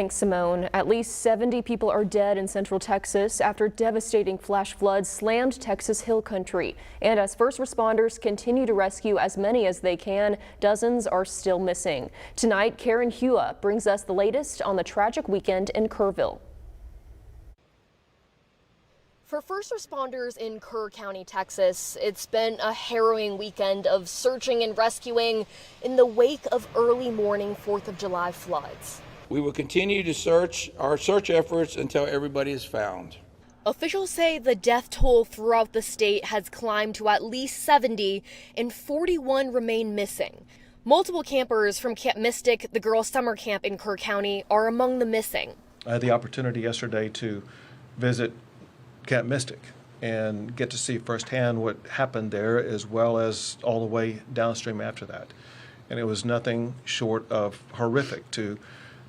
Thanks, Simone. At least 70 people are dead in central Texas after devastating flash floods slammed Texas Hill Country. And as first responders continue to rescue as many as they can, dozens are still missing. Tonight, Karen Hua brings us the latest on the tragic weekend in Kerrville. For first responders in Kerr County, Texas, it's been a harrowing weekend of searching and rescuing in the wake of early morning 4th of July floods. We will continue to search efforts until everybody is found. Officials say the death toll throughout the state has climbed to at least 70 and 41 remain missing. Multiple campers from Camp Mystic, the girls' summer camp in Kerr County, are among the missing. I had the opportunity yesterday to visit Camp Mystic and get to see firsthand what happened there, as well as all the way downstream after that. And it was nothing short of horrific to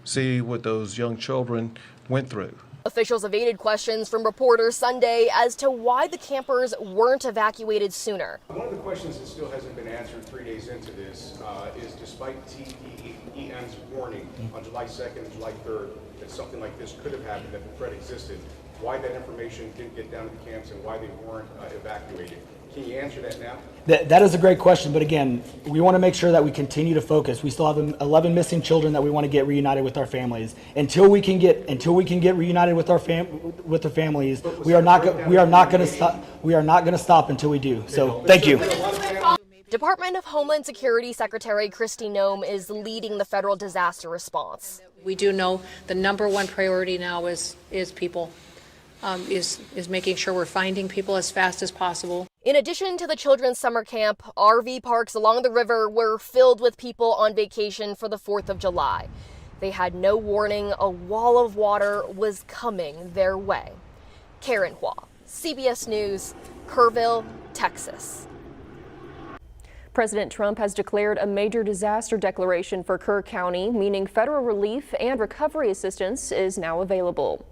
see what those young children went through. Officials evaded questions from reporters Sunday as to why the campers weren't evacuated sooner. One of the questions that still hasn't been answered 3 days into this is, despite TPEM's warning on July 2nd and July 3rd that something like this could have happened, that the threat existed, why that information didn't get down to the camps and why they weren't evacuated. Can you answer that now? That is a great question, but again, we want to make sure that we continue to focus. We still have 11 missing children that we want to get reunited with our families. Until we can get reunited with our families, we are not going to stop until we do. So, thank you. Department of Homeland Security Secretary Kristi Noem is leading the federal disaster response. We do know the number one priority now is people. Is making sure we're finding people as fast as possible. In addition to the children's summer camp, RV parks along the river were filled with people on vacation for the 4th of July. They had no warning a wall of water was coming their way. Karen Hua, CBS News, Kerrville, Texas. President Trump has declared a major disaster declaration for Kerr County, meaning federal relief and recovery assistance is now available.